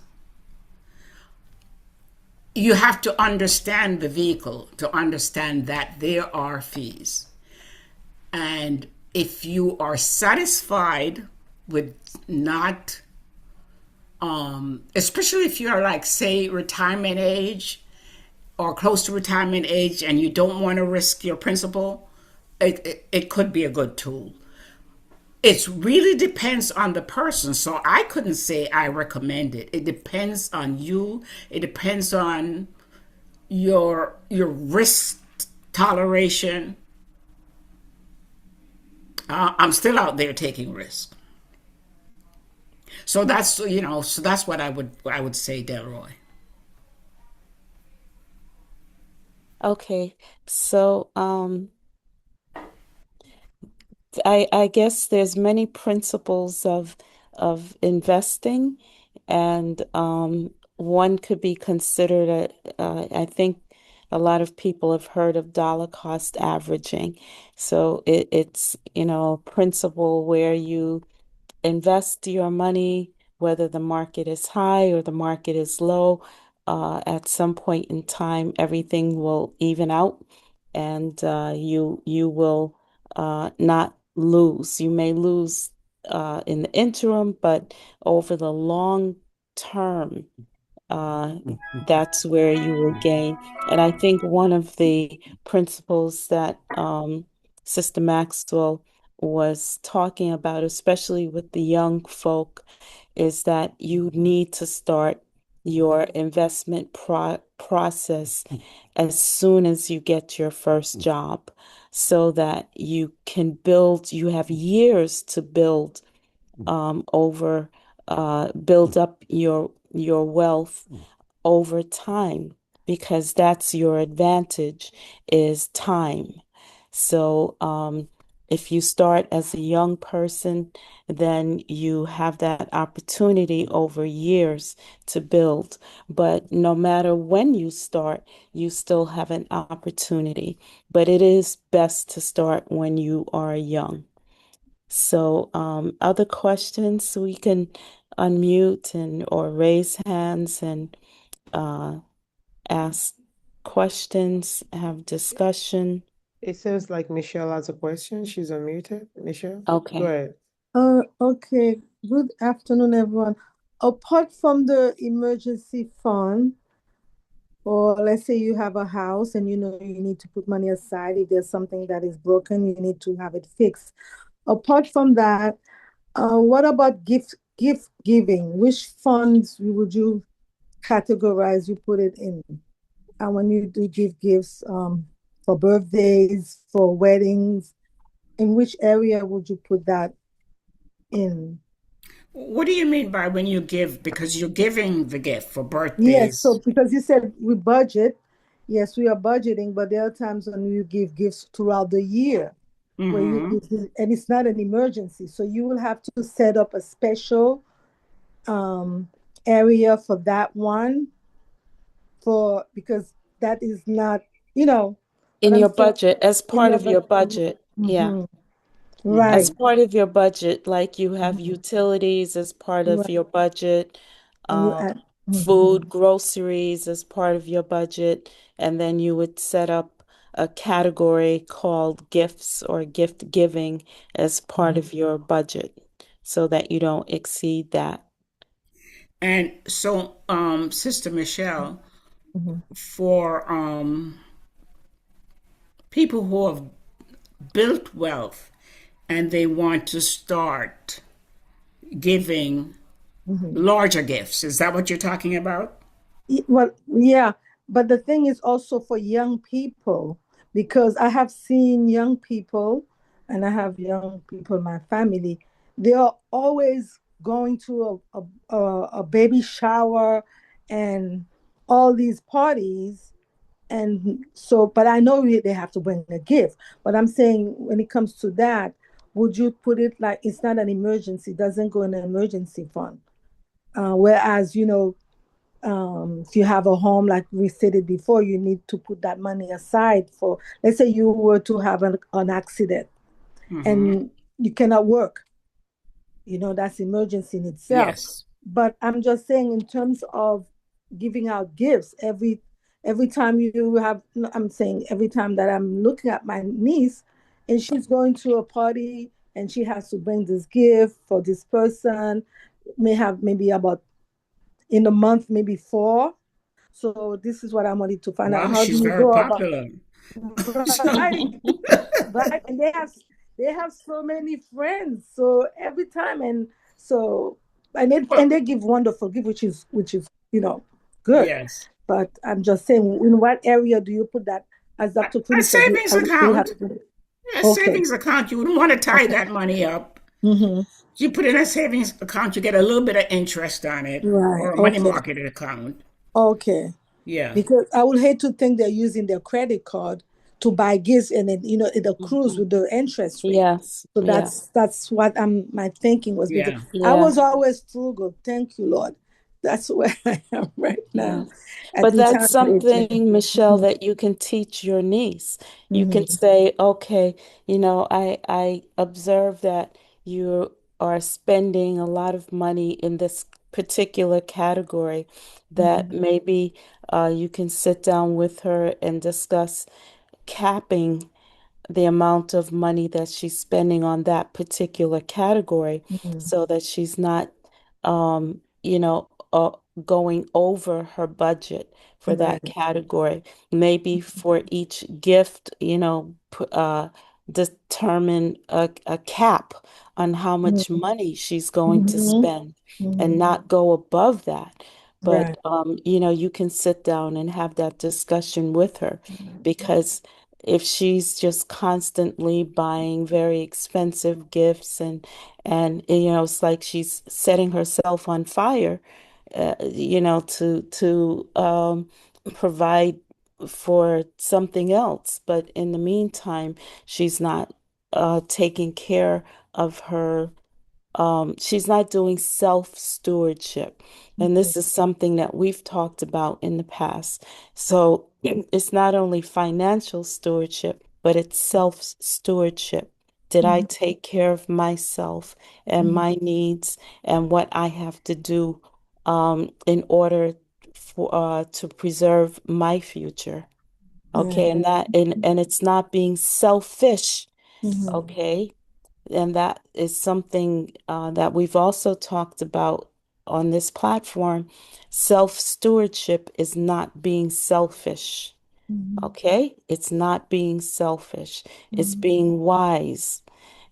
You have to understand the vehicle to understand that there are fees. And if you are satisfied with not, especially if you're like, say, retirement age or close to retirement age and you don't want to risk your principal, it could be a good tool. It really depends on the person. So I couldn't say I recommend it. It depends on you. It depends on your risk toleration. I'm still out there taking risks. So that's what I would say, Delroy. Okay, so I guess there's many principles of investing, and one could be considered I think a lot of people have heard of dollar cost averaging. So it's, a principle where you invest your money, whether the market is high or the market is low. At some point in time, everything will even out, and you will not lose. You may lose in the interim, but over the long term, uh, that's where you will gain. And I think one of the principles that Sister Maxwell was talking about, especially with the young folk, is that you need to start your investment process as soon as you get your first job so that you can build, you have years to build over build up your wealth over time, because that's your advantage is time. So if you start as a young person, then you have that opportunity over years to build. But no matter when you start, you still have an opportunity. But it is best to start when you are young. So, other questions, we can unmute and or raise hands and uh, ask questions, have discussion. It sounds like Michelle has a question. She's unmuted. Michelle, go Okay. ahead. Okay. Good afternoon, everyone. Apart from the emergency fund, or let's say you have a house and you know you need to put money aside if there's something that is broken, you need to have it fixed. Apart from that, what about gift giving? Which funds would you categorize you put it in? And when you do give gifts for birthdays, for weddings, in which area would you put that in? What do you mean by when you give? Because you're giving the gift for Yes, so birthdays. because you said we budget, yes, we are budgeting, but there are times when you give gifts throughout the year where you Mm-hmm. and it's not an emergency. So you will have to set up a special um area for that one for because that is not, you know what In I'm your saying budget, as in part your of your budget. budget. Yeah. Hmm. Mm-hmm. As Right. part of your budget, like you have Mhm. utilities as part of Right. your budget, And you um, add. Mhm. food, groceries as part of your budget, and then you would set up a category called gifts or gift giving as part of your budget so that you don't exceed that. And so, Sister Michelle, Mhm. for people who have built wealth and they want to start giving Mhm. larger gifts, is that what you're talking about? Well, yeah, but the thing is also for young people, because I have seen young people and I have young people in my family, they are always going to a baby shower and all these parties. And so, but I know they have to bring a gift. But I'm saying when it comes to that, would you put it like it's not an emergency, doesn't go in an emergency fund? Whereas, if you have a home, like we stated before, you need to put that money aside for, let's say you were to have an accident Mm-hmm. and you cannot work, that's emergency in itself. Yes. But I'm just saying in terms of giving out gifts, every time you have, no, I'm saying every time that I'm looking at my niece and she's going to a party and she has to bring this gift for this person, may have maybe about in a month, maybe four. So this is what I wanted to find out. Wow, How do she's you very go about popular. right, right? And they have so many friends. So every time and so and Well, they give wonderful gift, which is good. yes. But I'm just saying, in what area do you put that? As A, Dr. a Quinn said, savings you have account. to put it. A Okay. savings account. You wouldn't want to tie Okay. that money up. Mm-hmm. You put in a savings account, you get a little bit of interest on it, Right. or a money Okay. market account. Okay. Yeah. Because I would hate to think they're using their credit card to buy gifts and then it accrues Mhm. with the interest rate. Yes, So yeah, that's what my thinking was, because Yeah. I yeah, was always frugal. Thank you, Lord. That's where I am right now yes. at But that's retirement age. something, Michelle, that you can teach your niece. You can Mm-hmm. say, okay, I observe that you are spending a lot of money in this particular category, that Mm-hmm. maybe you can sit down with her and discuss capping the amount of money that she's spending on that particular category Mm-hmm. so that she's not, um, you know, uh, going over her budget for that Right. category. Maybe for each gift, determine a cap on how much money she's going to Mm-hmm. spend and Mm-hmm. not go above that. But Right. you can sit down and have that discussion with her because if she's just constantly buying very expensive gifts and it's like she's setting herself on fire to provide for something else, but in the meantime she's not taking care of her, she's not doing self-stewardship. And Mm-hmm. this is something that we've talked about in the past. So it's not only financial stewardship, but it's self-stewardship. Did I Mm-hmm. take care of myself and Mm-hmm. my needs and what I have to do in order for to preserve my future? Yeah. Okay, and it's not being selfish, Mm-hmm. okay? And that is something that we've also talked about on this platform. Self-stewardship is not being selfish. Mm-hmm. Okay? It's not being selfish. It's Mm-hmm. being wise.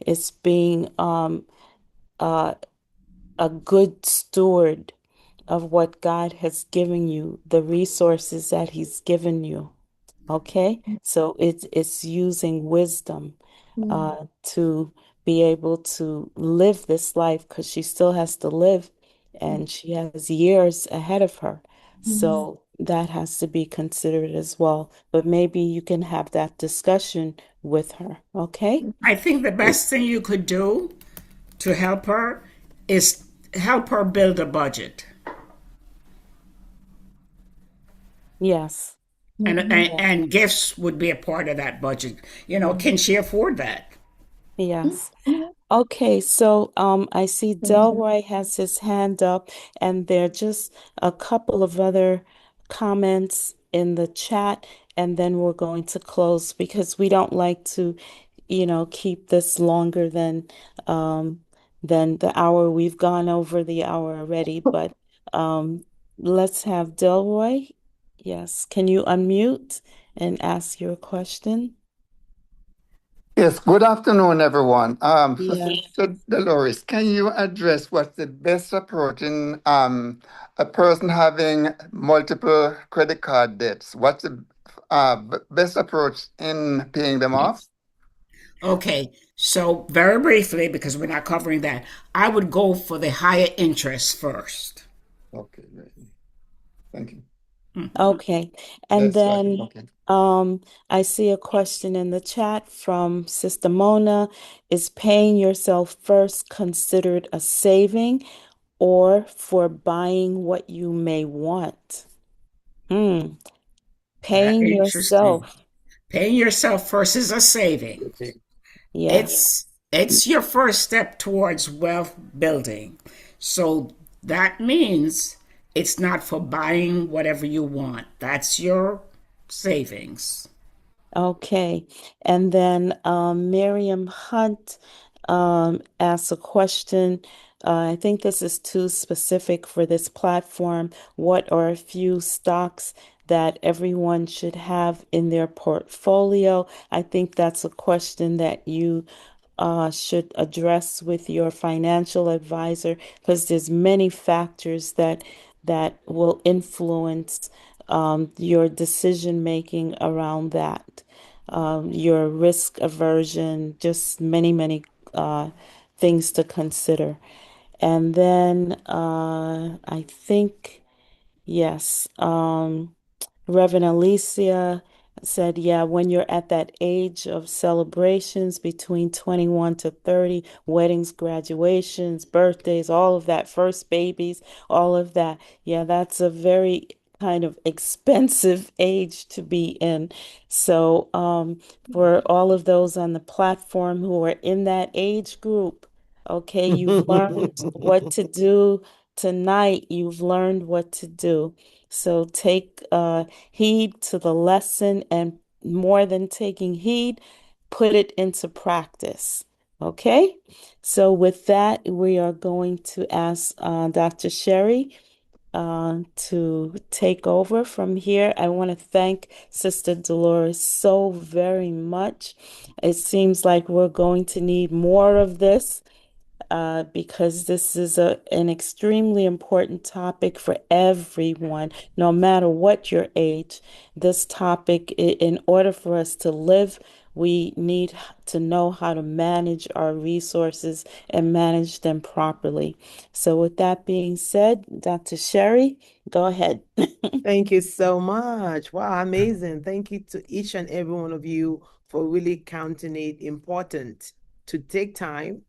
It's being uh, a good steward of what God has given you, the resources that He's given you. Okay? So it's using wisdom to be able to live this life because she still has to live and she has years ahead of her. Mm-hmm. So that has to be considered as well. But maybe you can have that discussion with her. Okay? I think the best thing you could do to help her is help her build a budget. Yes. And, Mm-hmm. and, Yeah. and gifts would be a part of that budget. Can she afford that? Yes. Mm-hmm. Okay, so I see Mm-hmm. Delroy has his hand up, and there are just a couple of other comments in the chat, and then we're going to close because we don't like to, keep this longer um, than the hour. We've gone over the hour already, but um, let's have Delroy. Yes, can you unmute and ask your question? Yes, good afternoon, everyone. Yes. Sister Dolores, can you address what's the best approach in a person having multiple credit card debts? What's the best approach in paying them off? Okay, so very briefly, because we're not covering that, I would go for the higher interest first. Okay, great. Thank you. Okay. And That's right. then Okay. I see a question in the chat from Sister Mona. Is paying yourself first considered a saving or for buying what you may want? Hmm. Paying Very interesting. yourself. Paying yourself first is a saving. Yeah. It's your first step towards wealth building. So that means it's not for buying whatever you want. That's your savings. Okay. And then Miriam Hunt asks a question. I think this is too specific for this platform. What are a few stocks that everyone should have in their portfolio? I think that's a question that you should address with your financial advisor because there's many factors that will influence your decision making around that, your risk aversion, just many things to consider. And then I think, yes, Reverend Alicia said, yeah, when you're at that age of celebrations between 21 to 30, weddings, graduations, birthdays, all of that, first babies, all of that. Yeah, that's a very kind of expensive age to be in. So, for all of those on the platform who are in that age group, okay, you've learned what to do tonight. You've learned what to do. So take heed to the lesson, and more than taking heed, put it into practice. Okay? So with that, we are going to ask Dr. Sherry to take over from here. I want to thank Sister Dolores so very much. It seems like we're going to need more of this because this is an extremely important topic for everyone, no matter what your age. This topic, in order for us to live, we need to know how to manage our resources and manage them properly. So, with that being said, Dr. Sherry, go ahead. Thank you so much. Wow, amazing. Thank you to each and every one of you for really counting it important to take time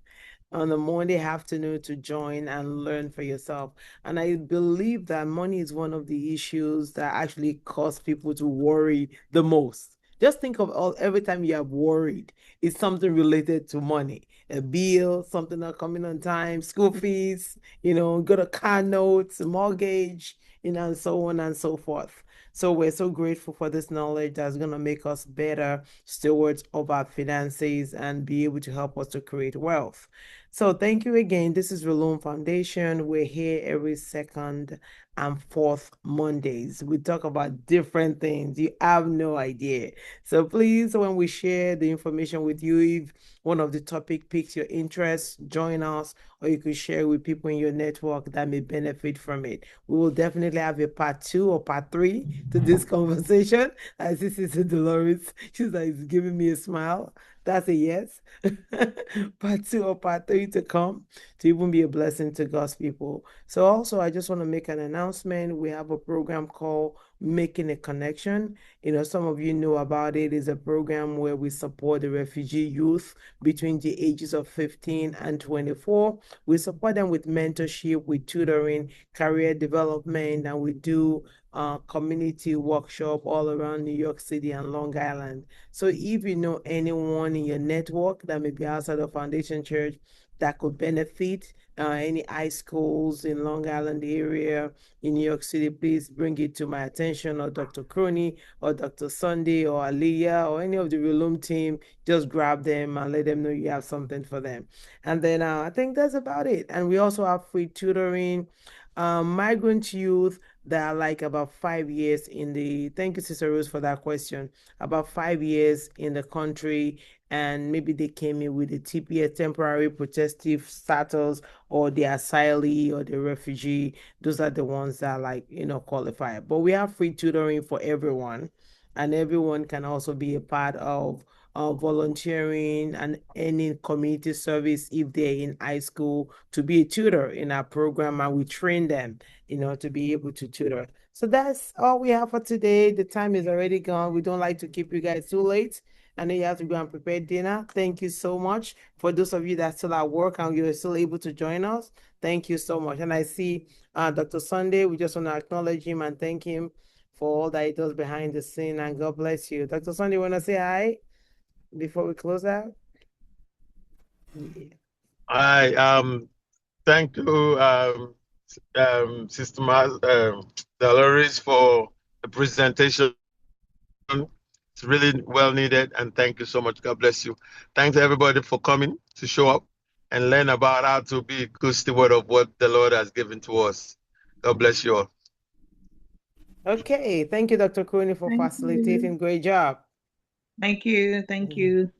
on a Monday afternoon to join and learn for yourself. And I believe that money is one of the issues that actually cause people to worry the most. Just think of every time you have worried, it's something related to money. A bill, something not coming on time, school fees, got a car notes, a mortgage, and so on and so forth. So we're so grateful for this knowledge that's going to make us better stewards of our finances and be able to help us to create wealth. So thank you again. This is Relone Foundation. We're here every second and fourth Mondays. We talk about different things. You have no idea. So please, when we share the information with you, if one of the topic piques your interest, join us, or you could share with people in your network that may benefit from it. We will definitely have a part 2 or part 3 to this conversation. As this is Dolores, she's like giving me a smile. That's a yes. Part 2 or part 3 to come to even be a blessing to God's people. So also, I just want to make an announcement. We have a program called Making a Connection. Some of you know about it. It's a program where we support the refugee youth between the ages of 15 and 24. We support them with mentorship, with tutoring, career development, and we do community workshop all around New York City and Long Island. So if you know anyone in your network that may be outside of Foundation Church, that could benefit any high schools in Long Island area, in New York City, please bring it to my attention, or Dr. Crony or Dr. Sunday or Aliyah or any of the Relum team. Just grab them and let them know you have something for them. And then I think that's about it. And we also have free tutoring. Migrant youth that are like about 5 years in the, thank you, Sister Rose, for that question, about 5 years in the country, and maybe they came in with a TPS, temporary protective status, or the asylee or the refugee. Those are the ones that qualify. But we have free tutoring for everyone, and everyone can also be a part of volunteering and any community service if they're in high school to be a tutor in our program, and we train them, to be able to tutor. So that's all we have for today. The time is already gone. We don't like to keep you guys too late. I know you have to go and prepare dinner. Thank you so much. For those of you that still at work and you're still able to join us, thank you so much. And I see Dr. Sunday. We just want to acknowledge him and thank him for all that he does behind the scene. And God bless you. Dr. Sunday, want to say hi before we close out? Yeah. I thank you, Sister Dolores, for the presentation. It's really well needed, and thank you so much. God bless you. Thanks everybody for coming to show up and learn about how to be a good steward of what the Lord has given to us. God bless you all. Okay, thank you, Dr. Cooney, for Thank you. facilitating. Great job. Thank you. Thank you.